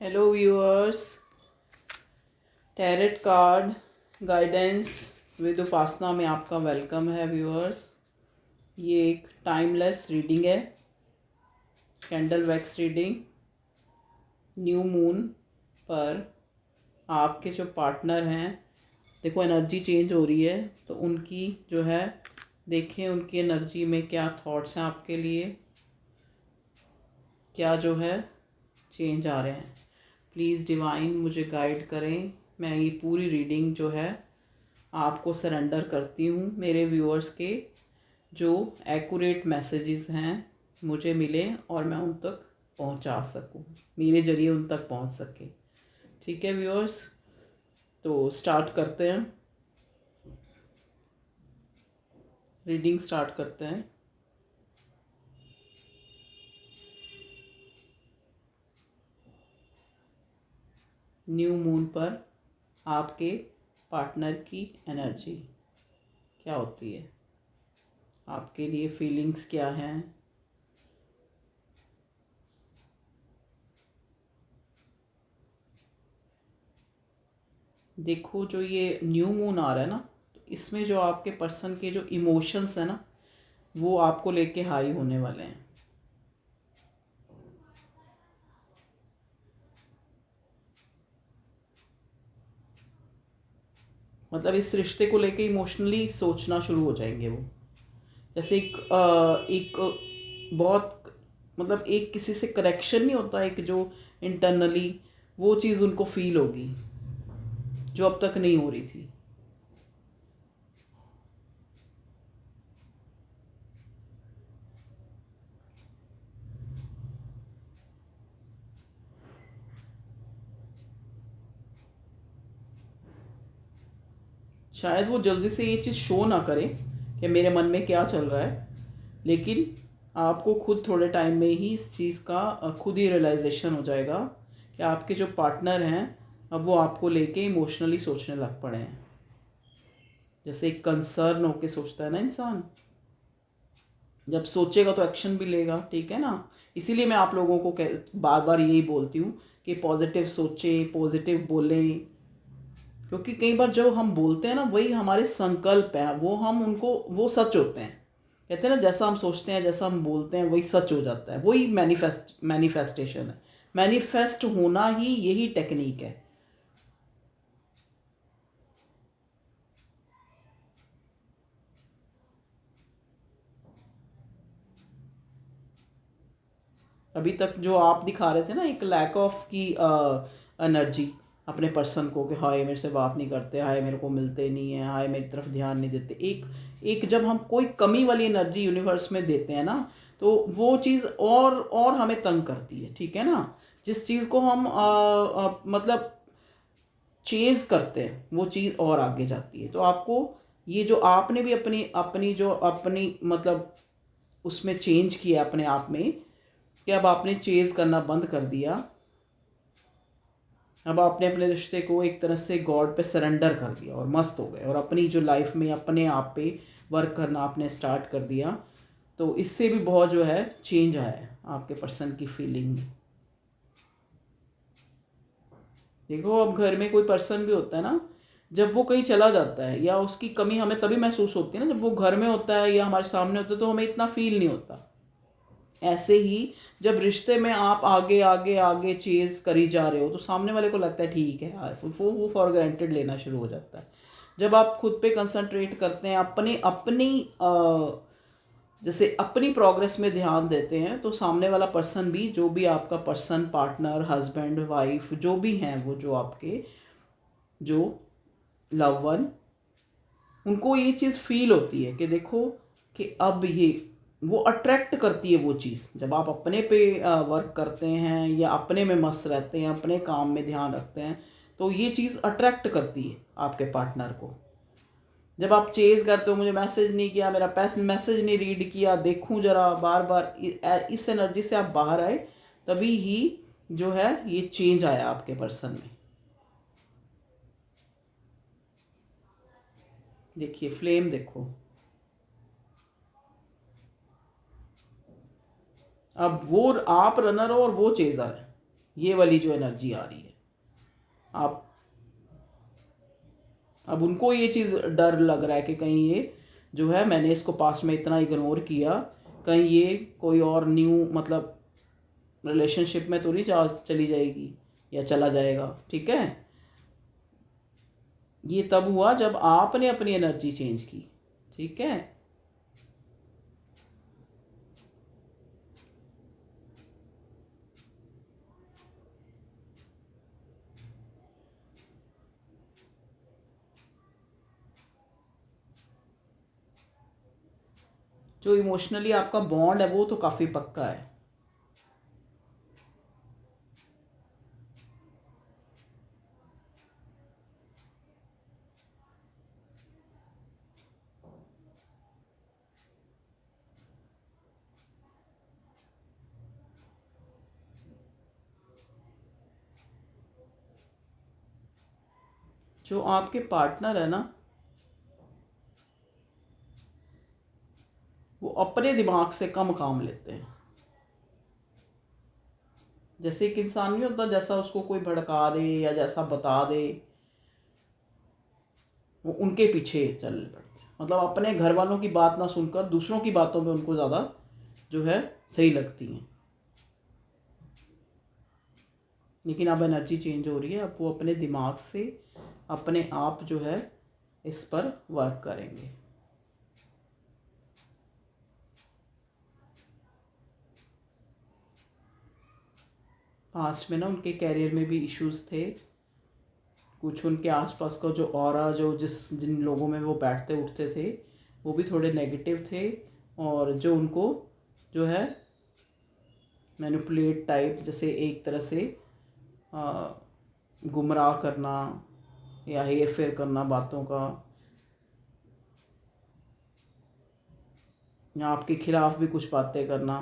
Hello viewers, tarot card guidance with Upasana में आपका welcome है व्यूअर्स। ये एक टाइमलेस रीडिंग है, candle wax reading. New moon पर आपके जो पार्टनर हैं, देखो एनर्जी चेंज हो रही है, तो उनकी जो है देखें उनकी एनर्जी में क्या थॉट्स हैं आपके लिए, क्या जो है चेंज आ रहे हैं। प्लीज़ डिवाइन मुझे गाइड करें। मैं ये पूरी रीडिंग जो है आपको सरेंडर करती हूँ। मेरे व्यूअर्स के जो एक्यूरेट मैसेजेस हैं मुझे मिले और मैं उन तक पहुँचा सकूँ, मेरे ज़रिए उन तक पहुँच सके। ठीक है व्यूअर्स, तो स्टार्ट करते हैं, रीडिंग स्टार्ट करते हैं। न्यू मून पर आपके पार्टनर की एनर्जी क्या होती है, आपके लिए फीलिंग्स क्या हैं। देखो जो ये न्यू मून आ रहा है ना, तो इसमें जो आपके पर्सन के जो इमोशंस हैं ना, वो आपको लेके हाई होने वाले हैं। मतलब इस रिश्ते को लेके इमोशनली सोचना शुरू हो जाएंगे वो। जैसे एक बहुत, मतलब एक किसी से कनेक्शन नहीं होता, एक जो इंटरनली वो चीज़ उनको फील होगी जो अब तक नहीं हो रही थी। शायद वो जल्दी से ये चीज़ शो ना करें कि मेरे मन में क्या चल रहा है, लेकिन आपको खुद थोड़े टाइम में ही इस चीज़ का खुद ही रियलाइजेशन हो जाएगा कि आपके जो पार्टनर हैं अब वो आपको लेके इमोशनली सोचने लग पड़े हैं। जैसे एक कंसर्न होके सोचता है ना इंसान, जब सोचेगा तो एक्शन भी लेगा, ठीक है ना। इसीलिए मैं आप लोगों को बार बार यही बोलती हूँ कि पॉजिटिव सोचें, पॉजिटिव बोलें, क्योंकि कई बार जो हम बोलते हैं ना वही हमारे संकल्प हैं, वो हम उनको वो सच होते हैं। कहते हैं ना, जैसा हम सोचते हैं जैसा हम बोलते हैं वही सच हो जाता है, वही मैनिफेस्टेशन है। मैनिफेस्ट होना ही यही टेक्निक है। अभी तक जो आप दिखा रहे थे ना, एक लैक ऑफ की एनर्जी अपने पर्सन को, कि हाय मेरे से बात नहीं करते, हाय मेरे को मिलते नहीं है, हाय मेरी तरफ ध्यान नहीं देते। एक एक जब हम कोई कमी वाली एनर्जी यूनिवर्स में देते हैं ना, तो वो चीज़ और हमें तंग करती है, ठीक है ना। जिस चीज़ को हम मतलब चेज करते हैं वो चीज़ और आगे जाती है। तो आपको ये जो आपने भी अपनी अपनी जो अपनी मतलब उसमें चेंज किया अपने आप में, कि अब आपने चेज करना बंद कर दिया। अब आपने अपने रिश्ते को एक तरह से गॉड पे सरेंडर कर दिया और मस्त हो गए, और अपनी जो लाइफ में अपने आप पे वर्क करना आपने स्टार्ट कर दिया। तो इससे भी बहुत जो है चेंज आया है आपके पर्सन की फीलिंग में। देखो अब घर में कोई पर्सन भी होता है ना, जब वो कहीं चला जाता है या उसकी कमी हमें तभी महसूस होती है ना, जब वो घर में होता है या हमारे सामने होता है तो हमें इतना फील नहीं होता। ऐसे ही जब रिश्ते में आप आगे आगे आगे चेज करी जा रहे हो तो सामने वाले को लगता है ठीक है यार, वो फॉर ग्रांटेड लेना शुरू हो जाता है। जब आप खुद पे कंसंट्रेट करते हैं, अपने अपनी जैसे अपनी प्रोग्रेस में ध्यान देते हैं, तो सामने वाला पर्सन भी, जो भी आपका पर्सन, पार्टनर, हस्बैंड, वाइफ जो भी हैं, वो जो आपके जो लव वन, उनको ये चीज़ फील होती है कि देखो कि अब ये वो अट्रैक्ट करती है वो चीज़। जब आप अपने पे वर्क करते हैं या अपने में मस्त रहते हैं, अपने काम में ध्यान रखते हैं, तो ये चीज़ अट्रैक्ट करती है आपके पार्टनर को। जब आप चेज़ करते हो, मुझे मैसेज नहीं किया, मेरा मैसेज नहीं रीड किया, देखूं जरा बार बार, इस एनर्जी से आप बाहर आए, तभी ही जो है ये चेंज आया आपके पर्सन में। देखिए फ्लेम, देखो अब वो आप रनर हो और वो चेजर है। ये वाली जो एनर्जी आ रही है। आप अब उनको ये चीज़ डर लग रहा है कि कहीं ये जो है, मैंने इसको पास में इतना इग्नोर किया, कहीं ये कोई और न्यू मतलब रिलेशनशिप में तो नहीं चली जाएगी या चला जाएगा। ठीक है, ये तब हुआ जब आपने अपनी एनर्जी चेंज की। ठीक है, जो इमोशनली आपका बॉन्ड है वो तो काफ़ी पक्का है। जो आपके पार्टनर है ना, वो अपने दिमाग से कम काम लेते हैं। जैसे एक इंसान नहीं होता, जैसा उसको कोई भड़का दे या जैसा बता दे वो उनके पीछे चल पड़ते हैं। मतलब अपने घर वालों की बात ना सुनकर दूसरों की बातों में उनको ज़्यादा जो है सही लगती हैं। लेकिन अब एनर्जी चेंज हो रही है, अब वो अपने दिमाग से अपने आप जो है इस पर वर्क करेंगे। पास्ट में ना उनके कैरियर में भी इश्यूज थे कुछ, उनके आसपास का जो ऑरा जो जिन लोगों में वो बैठते उठते थे वो भी थोड़े नेगेटिव थे, और जो उनको जो है मैनिपुलेट टाइप, जैसे एक तरह से गुमराह करना या हेर फेर करना बातों का, या आपके खिलाफ भी कुछ बातें करना।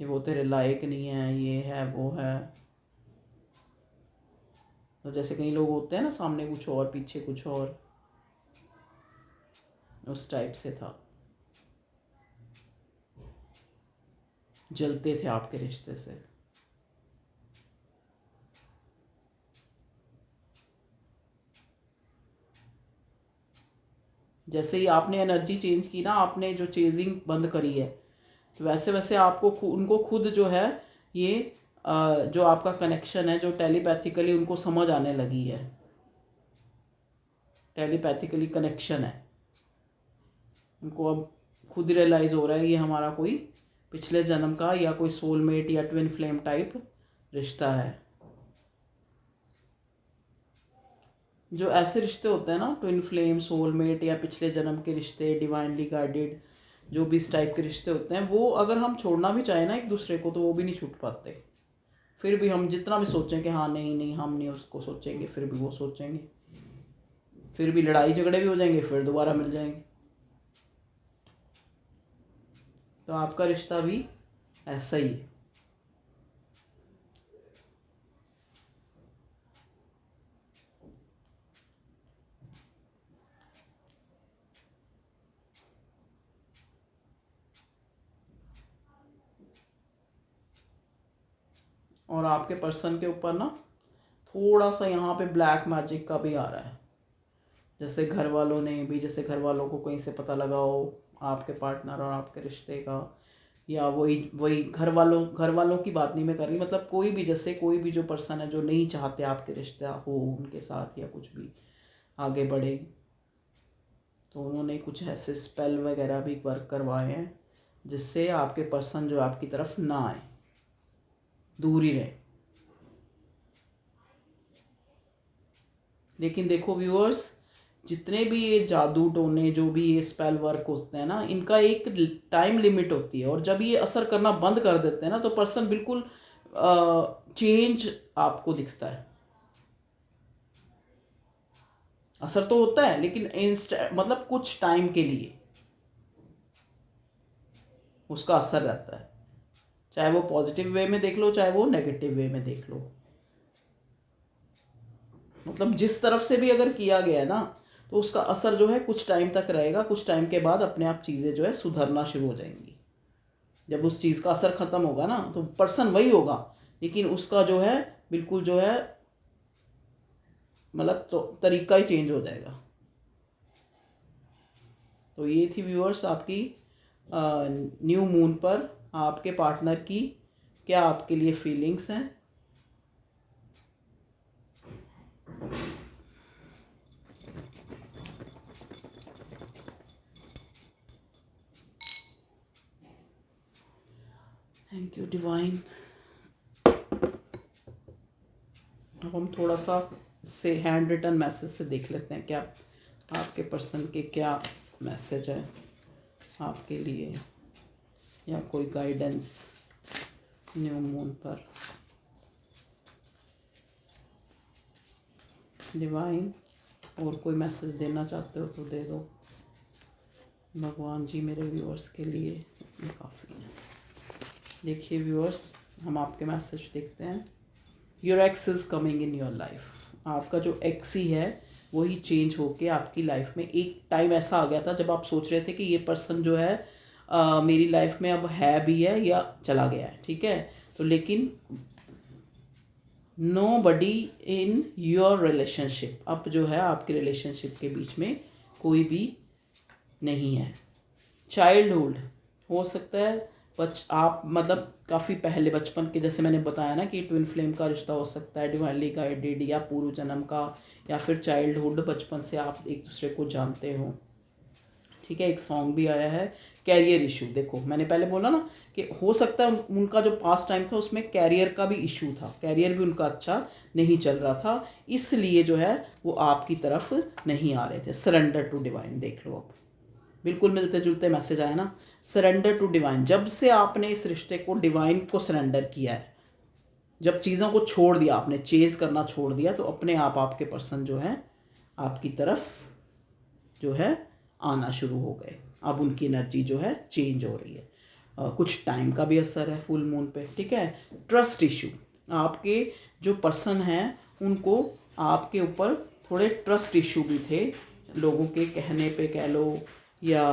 कि वो तेरे लायक नहीं है, ये है वो है। तो जैसे कई लोग होते हैं ना, सामने कुछ और पीछे कुछ और, उस टाइप से था। जलते थे आपके रिश्ते से। जैसे ही आपने एनर्जी चेंज की ना, आपने जो चेजिंग बंद करी है, तो वैसे वैसे आपको उनको खुद जो है ये जो आपका कनेक्शन है, जो टेलीपैथिकली उनको समझ आने लगी है, टेलीपैथिकली कनेक्शन है उनको। अब खुद रियलाइज़ हो रहा है ये हमारा कोई पिछले जन्म का या कोई सोलमेट या ट्विन फ्लेम टाइप रिश्ता है। जो ऐसे रिश्ते होते हैं ना, ट्विन फ्लेम, सोलमेट या पिछले जन्म के रिश्ते, डिवाइनली गाइडेड, जो भी इस टाइप के रिश्ते होते हैं, वो अगर हम छोड़ना भी चाहें ना एक दूसरे को, तो वो भी नहीं छूट पाते। फिर भी हम जितना भी सोचें कि हाँ नहीं नहीं हम नहीं उसको सोचेंगे, फिर भी वो सोचेंगे, फिर भी लड़ाई झगड़े भी हो जाएंगे, फिर दोबारा मिल जाएंगे। तो आपका रिश्ता भी ऐसा ही है। और आपके पर्सन के ऊपर ना थोड़ा सा यहाँ पे ब्लैक मैजिक का भी आ रहा है। जैसे घर वालों ने भी, जैसे घर वालों को कहीं से पता लगा हो आपके पार्टनर और आपके रिश्ते का, या वही वही घर वालों की बात नहीं मैं कर रही, मतलब कोई भी, जैसे कोई भी जो पर्सन है जो नहीं चाहते आपके रिश्ता हो उनके साथ या कुछ भी आगे बढ़े, तो उन्होंने कुछ ऐसे स्पेल वगैरह भी वर्क करवाए हैं जिससे आपके पर्सन जो आपकी तरफ ना आए, दूर ही रहे। लेकिन देखो व्यूअर्स, जितने भी ये जादू टोने, जो भी ये स्पेल वर्क होते हैं ना, इनका एक टाइम लिमिट होती है, और जब ये असर करना बंद कर देते हैं ना, तो पर्सन बिल्कुल चेंज आपको दिखता है। असर तो होता है लेकिन मतलब कुछ टाइम के लिए उसका असर रहता है, चाहे वो पॉजिटिव वे में देख लो चाहे वो नेगेटिव वे में देख लो। मतलब जिस तरफ से भी अगर किया गया है ना, तो उसका असर जो है कुछ टाइम तक रहेगा, कुछ टाइम के बाद अपने आप चीज़ें जो है सुधरना शुरू हो जाएंगी। जब उस चीज़ का असर ख़त्म होगा ना, तो पर्सन वही होगा, लेकिन उसका जो है बिल्कुल जो है मतलब तो तरीका ही चेंज हो जाएगा। तो ये थी व्यूअर्स आपकी न्यू मून पर आपके पार्टनर की क्या आपके लिए फीलिंग्स हैं। Thank you divine. अब हम थोड़ा सा से हैंड रिटन मैसेज से देख लेते हैं क्या आपके पर्सन के क्या मैसेज है आपके लिए, या कोई गाइडेंस न्यू मून पर। डिवाइन और कोई मैसेज देना चाहते हो तो दे दो भगवान जी मेरे व्यूअर्स के लिए, ये काफ़ी है। देखिए व्यूअर्स, हम आपके मैसेज देखते हैं। Your x is coming in your life. आपका जो एक्स ही है वही चेंज होके आपकी लाइफ में। एक टाइम ऐसा आ गया था जब आप सोच रहे थे कि ये पर्सन जो है मेरी लाइफ में अब है भी है या चला गया है, ठीक है। तो लेकिन nobody in your relationship, अब जो है आपके रिलेशनशिप के बीच में कोई भी नहीं है। चाइल्डहुड हो सकता है आप मतलब काफ़ी पहले बचपन के, जैसे मैंने बताया ना कि ट्विन फ्लेम का रिश्ता हो सकता है, डिवाइनली गाइडेड, या पूर्व जन्म का, या फिर चाइल्डहुड, बचपन से आप एक दूसरे को जानते हो, ठीक है। एक सॉन्ग भी आया है कैरियर इशू। देखो मैंने पहले बोला ना कि हो सकता है उनका जो पास्ट टाइम था उसमें कैरियर का भी इशू था, कैरियर भी उनका अच्छा नहीं चल रहा था, इसलिए जो है वो आपकी तरफ नहीं आ रहे थे। सरेंडर टू डिवाइन देख लो, अब बिल्कुल मिलते जुलते मैसेज आया ना, सरेंडर टू डिवाइन। जब से आपने इस रिश्ते को डिवाइन को सरेंडर किया है, जब चीज़ों को छोड़ दिया आपने, चेज करना छोड़ दिया, तो अपने आप आपके पर्सन जो है आपकी तरफ जो है आना शुरू हो गए। अब उनकी एनर्जी जो है चेंज हो रही है। कुछ टाइम का भी असर है फुल मून पे, ठीक है। ट्रस्ट इशू, आपके जो पर्सन हैं उनको आपके ऊपर थोड़े ट्रस्ट इशू भी थे, लोगों के कहने पे कह लो या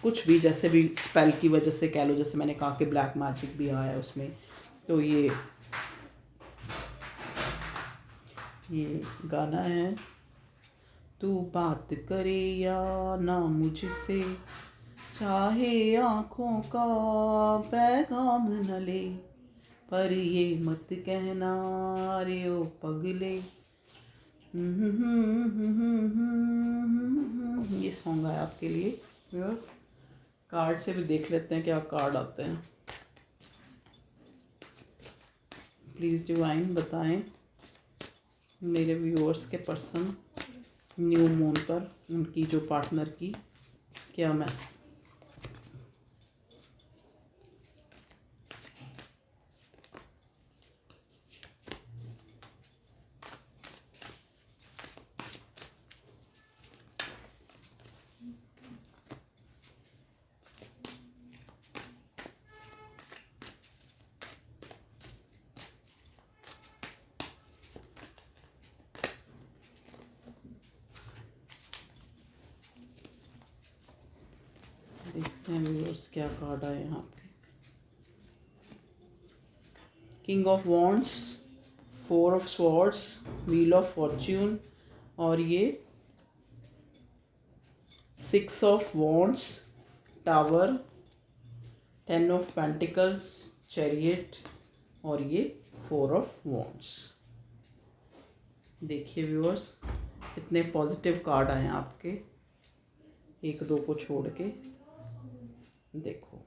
कुछ भी, जैसे भी स्पेल की वजह से कह लो, जैसे मैंने कहा कि ब्लैक मैजिक भी आया है उसमें। तो ये गाना है, तू बात करे या ना मुझसे, चाहे आँखों का पैगाम न ले, पर ये मत कहना रे ओ पगले। ये सॉन्ग है आपके लिए। कार्ड से भी देख लेते हैं क्या कार्ड आते हैं। प्लीज़ डिवाइन बताएं मेरे व्यूअर्स के पर्सन न्यू मून पर उनकी जो पार्टनर की क्या मैसेज। देखते हैं व्यूअर्स क्या कार्ड आए यहाँ पे। King of wands, 4 of swords, wheel of Fortune, और ये 6 of wands, tower, 10 of pentacles, chariot, और ये 4 ऑफ वॉन्ड्स। देखिए व्यूअर्स कितने पॉजिटिव कार्ड आए हैं आपके, एक दो को छोड़ के। देखो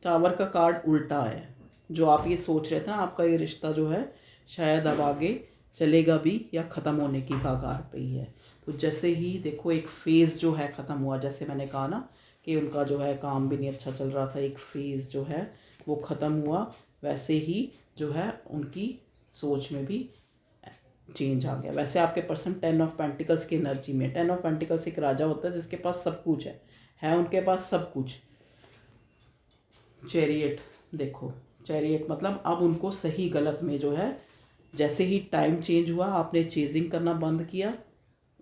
टावर का कार्ड उल्टा है। जो आप ये सोच रहे थे ना, आपका ये रिश्ता जो है शायद अब आगे चलेगा भी या ख़त्म होने की कगार पे ही है। तो जैसे ही देखो एक फ़ेज़ जो है ख़त्म हुआ, जैसे मैंने कहा ना कि उनका जो है काम भी नहीं अच्छा चल रहा था, एक फ़ेज़ जो है वो ख़त्म हुआ, वैसे ही जो है उनकी सोच में भी चेंज आ गया। वैसे आपके पर्सन 10 ऑफ पेंटिकल्स की एनर्जी में, 10 ऑफ पेंटिकल्स एक राजा होता है जिसके पास सब कुछ है उनके पास सब कुछ। चैरियट, देखो चैरियट मतलब अब उनको सही गलत में जो है, जैसे ही टाइम चेंज हुआ आपने चेजिंग करना बंद किया,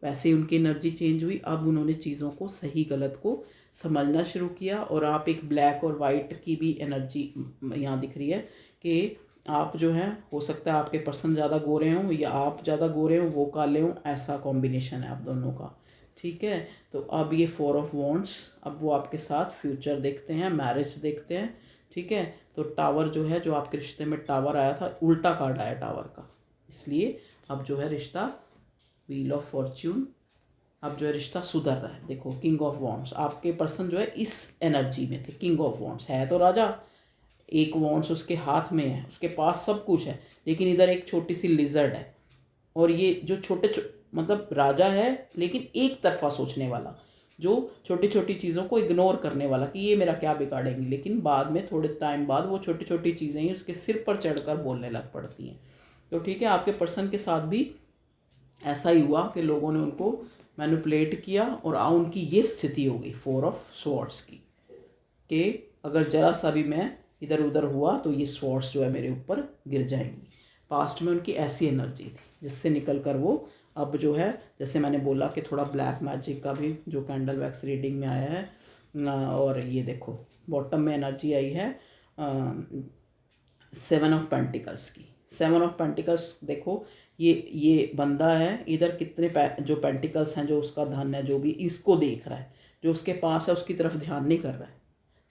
वैसे ही उनकी एनर्जी चेंज हुई। अब उन्होंने चीज़ों को सही गलत को समझना शुरू किया। और आप एक ब्लैक और वाइट की भी एनर्जी यहाँ दिख रही है कि आप जो है, हो सकता है आपके पर्सन ज़्यादा गोरे हों या आप ज़्यादा गोरे हों, वो काले हों, ऐसा कॉम्बिनेशन है आप दोनों का। ठीक है, तो अब ये 4 ऑफ वॉन्ड्स, अब वो आपके साथ फ्यूचर देखते हैं, मैरिज देखते हैं। ठीक है, तो टावर जो है, जो आपके रिश्ते में टावर आया था, उल्टा कार्ड आया टावर का, इसलिए अब जो है रिश्ता, व्हील ऑफ फॉर्च्यून, अब जो है रिश्ता सुधर रहा है। देखो किंग ऑफ वॉन्ड्स, आपके पर्सन जो है इस एनर्जी में थे। किंग ऑफ वॉन्ड्स है तो राजा, एक वॉन्ड्स उसके हाथ में है, उसके पास सब कुछ है, लेकिन इधर एक छोटी सी लिजर्ड है। और ये जो मतलब राजा है लेकिन एक तरफा सोचने वाला, जो छोटी छोटी चीज़ों को इग्नोर करने वाला कि ये मेरा क्या बिगाड़ेंगी, लेकिन बाद में थोड़े टाइम बाद वो छोटी छोटी चीज़ें ही उसके सिर पर चढ़कर बोलने लग पड़ती हैं। तो ठीक है, आपके पर्सन के साथ भी ऐसा ही हुआ कि लोगों ने उनको मैनिपुलेट किया और उनकी ये स्थिति हो गई 4 ऑफ स्वॉर्ड्स की, कि अगर ज़रा सा भी मैं इधर उधर हुआ तो ये स्वॉर्ड्स जो है मेरे ऊपर गिर जाएंगी। पास्ट में उनकी ऐसी एनर्जी थी जिससे निकल कर वो अब जो है, जैसे मैंने बोला कि थोड़ा ब्लैक मैजिक का भी जो कैंडल वैक्स रीडिंग में आया है। और ये देखो बॉटम में एनर्जी आई है 7 ऑफ पेंटिकल्स की। 7 ऑफ पेंटिकल्स देखो, ये बंदा है, इधर कितने जो पेंटिकल्स हैं, जो उसका धन है, जो भी इसको देख रहा है, जो उसके पास है उसकी तरफ ध्यान नहीं कर रहा है।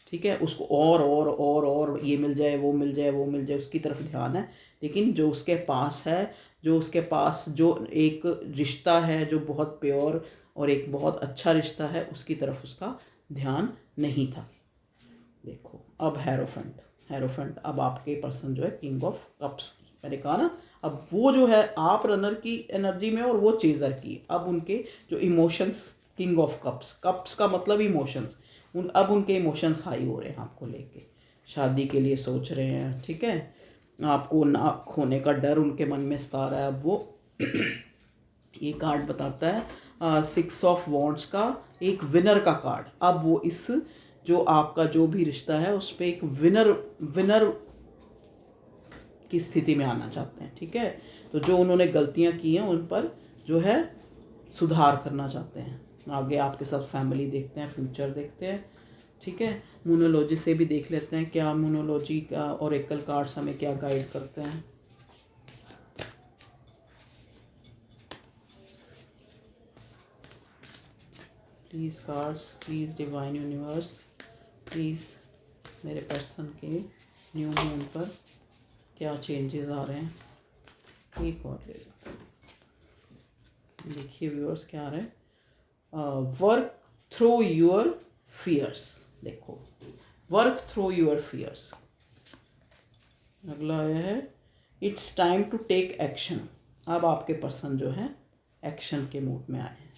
ठीक है, उसको और ये मिल जाए, वो मिल जाए, वो मिल जाए, उसकी तरफ ध्यान है। लेकिन जो उसके पास है, जो उसके पास जो एक रिश्ता है जो बहुत प्योर और एक बहुत अच्छा रिश्ता है, उसकी तरफ उसका ध्यान नहीं था। देखो अब हेरोफेंट अब आपके पर्सन जो है किंग ऑफ कप्स की, मैंने कहा ना, अब वो जो है आप रनर की एनर्जी में और वो चेजर की। अब उनके जो इमोशंस, किंग ऑफ कप्स का मतलब इमोशंस, अब उनके इमोशंस हाई हो रहे हैं आपको लेके, शादी के लिए सोच रहे हैं। ठीक है, आपको ना खोने का डर उनके मन में सता रहा है। अब वो ये कार्ड बताता है 6 ऑफ वॉन्ड्स का, एक विनर का कार्ड। अब वो इस जो आपका जो भी रिश्ता है उस पर एक विनर की स्थिति में आना चाहते हैं। ठीक है, तो जो उन्होंने गलतियां की हैं उन पर जो है सुधार करना चाहते हैं। आगे आपके साथ फैमिली देखते हैं, फ्यूचर देखते हैं। ठीक है, मोनोलॉजी से भी देख लेते हैं क्या मोनोलॉजी का ओरेकल कार्ड्स हमें क्या गाइड करते हैं। Please cards, please divine universe, please मेरे पर्सन के न्यू मून पर क्या चेंजेस आ रहे हैं। एक और ले लो, देखिए व्यूअर्स क्या आ रहा है। वर्क थ्रू योर फियर्स, देखो वर्क थ्रू योर फियर्स। अगला आया है it's time to take action. अब आपके पर्सन जो है एक्शन के मूड में आए हैं।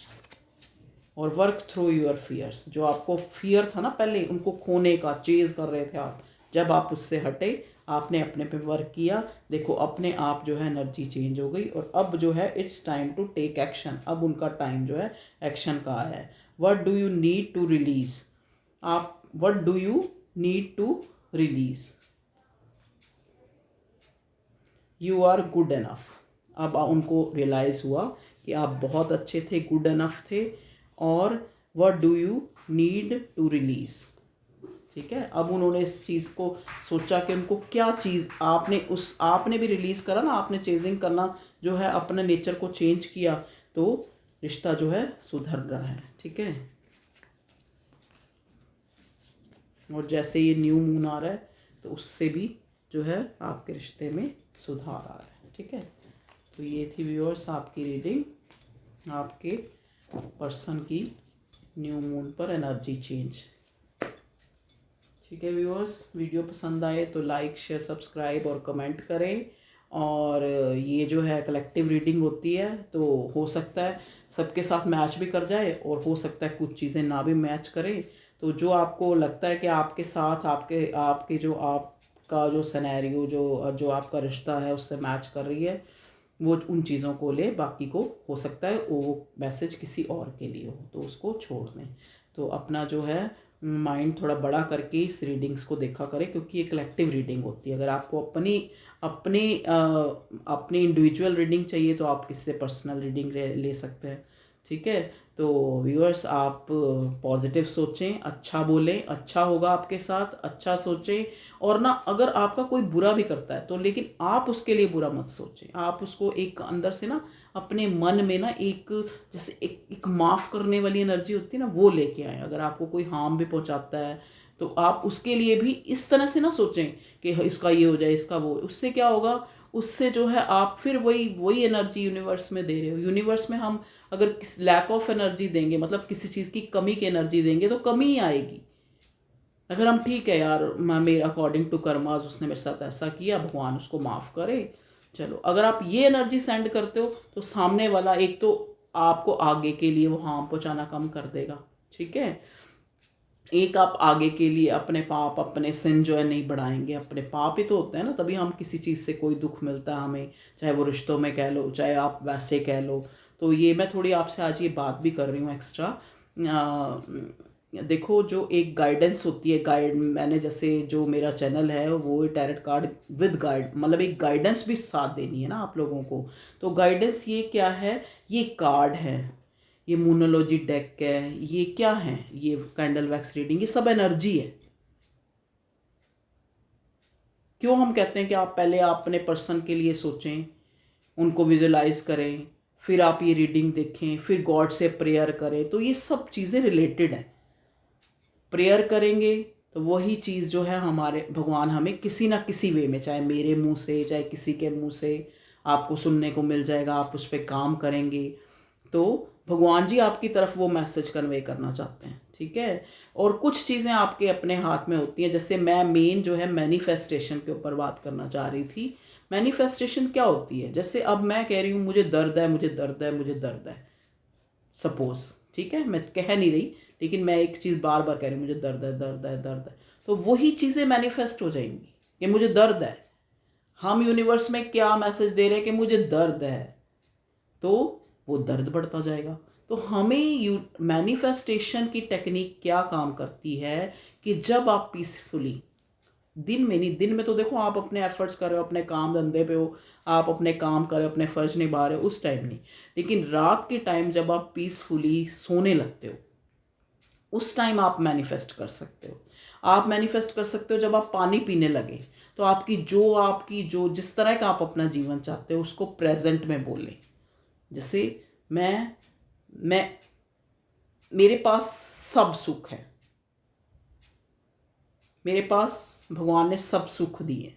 और वर्क थ्रू योर फियर्स, जो आपको फियर था ना पहले उनको खोने का, चेज कर रहे थे आप, जब आप उससे हटे, आपने अपने पे वर्क किया, देखो अपने आप जो है एनर्जी चेंज हो गई। और अब जो है it's time to take action, अब उनका टाइम जो है एक्शन का आया है। What do you need to release, आप what do you need to release, you are good enough. अब उनको रियलाइज़ हुआ कि आप बहुत अच्छे थे, गुड इनफ थे। और what do you need to release, ठीक है, अब उन्होंने इस चीज़ को सोचा कि उनको क्या चीज़, आपने भी रिलीज़ करा ना, आपने चेजिंग करना जो है अपने नेचर को चेंज किया, तो रिश्ता जो है सुधर रहा है। ठीक है, और जैसे ये न्यू मून आ रहा है तो उससे भी जो है आपके रिश्ते में सुधार आ रहा है। ठीक है, तो ये थी व्यूअर्स आपकी रीडिंग, आपके पर्सन की न्यू मून पर एनर्जी चेंज। ठीक है व्यूअर्स, वीडियो पसंद आए तो लाइक शेयर सब्सक्राइब और कमेंट करें। और ये जो है कलेक्टिव रीडिंग होती है, तो हो सकता है सबके साथ मैच भी कर जाए और हो सकता है कुछ चीज़ें ना भी मैच करें। तो जो आपको लगता है कि आपके साथ आपके जो आपका जो सिनेरियो जो आपका रिश्ता है उससे मैच कर रही है, वो उन चीज़ों को ले, बाकी को हो सकता है वो मैसेज किसी और के लिए हो तो उसको छोड़ दें। तो अपना जो है माइंड थोड़ा बड़ा करके इस रीडिंग्स को देखा करें, क्योंकि ये कलेक्टिव रीडिंग होती है। अगर आपको अपनी इंडिविजुअल रीडिंग चाहिए तो आप किससे पर्सनल रीडिंग ले सकते हैं। ठीक है। तो व्यूअर्स, आप पॉजिटिव सोचें, अच्छा बोलें, अच्छा होगा आपके साथ, अच्छा सोचें। और ना, अगर आपका कोई बुरा भी करता है तो लेकिन आप उसके लिए बुरा मत सोचें। आप उसको एक अंदर से ना अपने मन में ना एक, जैसे एक माफ़ करने वाली एनर्जी होती है ना, वो लेके आए। अगर आपको कोई हार्म भी पहुंचाता है तो आप उसके लिए भी इस तरह से ना सोचें कि इसका ये हो जाए, इसका वो। उससे क्या होगा, उससे जो है आप फिर वही वही एनर्जी यूनिवर्स में दे रहे हो। यूनिवर्स में हम अगर किस लैक ऑफ एनर्जी देंगे, मतलब किसी चीज़ की कमी की एनर्जी देंगे, तो कमी ही आएगी। अगर हम ठीक है यार, मैं मेरे अकॉर्डिंग टू कर्माज उसने मेरे साथ ऐसा किया, भगवान उसको माफ़ करे, चलो, अगर आप ये एनर्जी सेंड करते हो तो सामने वाला एक तो आपको आगे के लिए वो हार्म पहुँचाना कम कर देगा। ठीक है। एक आप आगे के लिए अपने पाप, अपने सिन जो है नहीं बढ़ाएंगे। अपने पाप ही तो होते हैं ना, तभी हम किसी चीज़ से कोई दुख मिलता है हमें, चाहे वो रिश्तों में कह लो, चाहे आप वैसे कह लो। तो ये मैं थोड़ी आपसे आज ये बात भी कर रही हूँ एक्स्ट्रा। देखो, जो एक गाइडेंस होती है, गाइड, मैंने जैसे जो मेरा चैनल है वो टैरेट कार्ड विद गाइड, मतलब एक गाइडेंस भी साथ देनी है ना आप लोगों को। तो गाइडेंस ये क्या है, ये कार्ड है, ये मोनोलॉजी डेक है, ये क्या है, ये कैंडल वैक्स रीडिंग, ये सब एनर्जी है। क्यों हम कहते हैं कि आप पहले अपने पर्सन के लिए सोचें, उनको विजुलाइज करें, फिर आप ये रीडिंग देखें, फिर गॉड से प्रेयर करें। तो ये सब चीज़ें रिलेटेड हैं। प्रेयर करेंगे तो वही चीज़ जो है हमारे भगवान हमें किसी ना किसी वे में, चाहे मेरे मुंह से, चाहे किसी के मुंह से, आपको सुनने को मिल जाएगा। आप उस पर काम करेंगे तो भगवान जी आपकी तरफ वो मैसेज कन्वे करना चाहते हैं। ठीक है। और कुछ चीज़ें आपके अपने हाथ में होती हैं। जैसे मैं मेन जो है मैनिफेस्टेशन के ऊपर बात करना चाह रही थी। मैनिफेस्टेशन क्या होती है, जैसे अब मैं कह रही हूँ मुझे दर्द है, मुझे दर्द है, मुझे दर्द है, सपोज, ठीक है, मैं कह नहीं रही, लेकिन मैं एक चीज़ बार बार कह रही हूँ, मुझे दर्द है, दर्द है, दर्द है। तो वही चीज़ें मैनिफेस्ट हो जाएंगी कि मुझे दर्द है। हम यूनिवर्स में क्या मैसेज दे रहे हैं कि मुझे दर्द है, तो वो दर्द बढ़ता जाएगा। तो हमें मैनिफेस्टेशन की टेक्निक क्या काम करती है कि जब आप पीसफुली, दिन में नहीं, दिन में तो देखो आप अपने एफर्ट्स कर रहे हो, अपने काम धंधे पे हो, आप अपने काम कर रहे हो, अपने फर्ज निभा रहे हो, उस टाइम नहीं, लेकिन रात के टाइम जब आप पीसफुली सोने लगते हो, उस टाइम आप मैनिफेस्ट कर सकते हो। आप मैनिफेस्ट कर सकते हो जब आप पानी पीने लगे, तो आपकी जो जिस तरह का आप अपना जीवन चाहते हो उसको प्रेजेंट में बोलें। जैसे मैं मेरे पास सब सुख है, मेरे पास भगवान ने सब सुख दिए।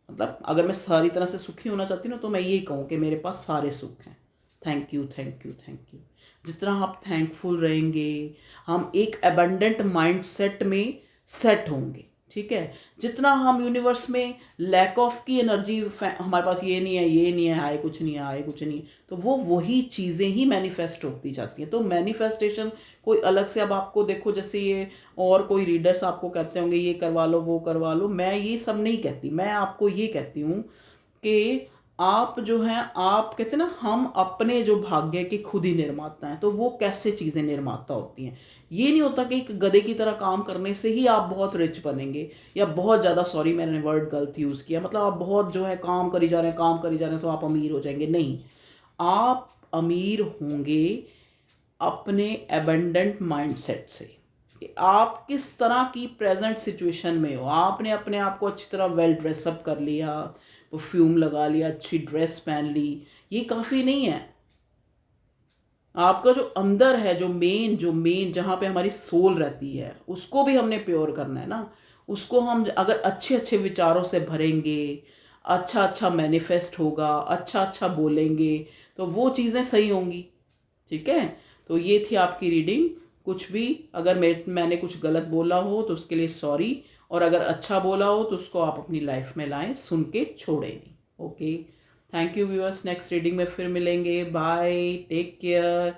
मतलब अगर मैं सारी तरह से सुखी होना चाहती हूँ ना, तो मैं यही कहूँ कि मेरे पास सारे सुख हैं। Thank you, thank you, thank you. जितना आप थैंकफुल रहेंगे, हम एक एबंडेंट माइंड सेट में सेट होंगे। ठीक है। जितना हम यूनिवर्स में लैक ऑफ की एनर्जी, हमारे पास ये नहीं है, ये नहीं है, आए कुछ नहीं है, आए कुछ नहीं, तो वो वही चीज़ें ही मैनिफेस्ट होती जाती हैं। तो मैनिफेस्टेशन कोई अलग से, अब आपको देखो, जैसे ये और कोई रीडर्स आपको कहते होंगे ये करवा लो, वो करवा लो, मैं ये सब नहीं कहती। मैं आपको ये कहती हूँ कि आप जो हैं, आप कहते हैं ना, हम अपने जो भाग्य के खुद ही निर्माता हैं। तो वो कैसे चीज़ें निर्माता होती हैं, ये नहीं होता कि एक गधे की तरह काम करने से ही आप बहुत रिच बनेंगे, या बहुत ज़्यादा, सॉरी मैंने वर्ड गलत यूज़ किया, मतलब आप बहुत जो है काम करी जा रहे हैं, काम करी जा रहे हैं, तो आप अमीर हो जाएंगे, नहीं। आप अमीर होंगे अपने एबंडेंट माइंडसेट से, कि आप किस तरह की प्रेजेंट सिचुएशन में हो। आपने अपने आप को अच्छी तरह वेल ड्रेसअप कर लिया, परफ्यूम लगा लिया, अच्छी ड्रेस पहन ली, ये काफ़ी नहीं है। आपका जो अंदर है, जो मेन जहाँ पे हमारी सोल रहती है, उसको भी हमने प्योर करना है ना। उसको हम अगर अच्छे अच्छे विचारों से भरेंगे, अच्छा अच्छा मैनिफेस्ट होगा, अच्छा अच्छा बोलेंगे, तो वो चीज़ें सही होंगी। ठीक है। तो ये थी आपकी रीडिंग। कुछ भी अगर मैंने कुछ गलत बोला हो तो उसके लिए सॉरी, और अगर अच्छा बोला हो तो उसको आप अपनी लाइफ में लाएं, सुन के छोड़ें नहीं। Okay, thank you viewers. Next reading में फिर मिलेंगे। Bye, take care.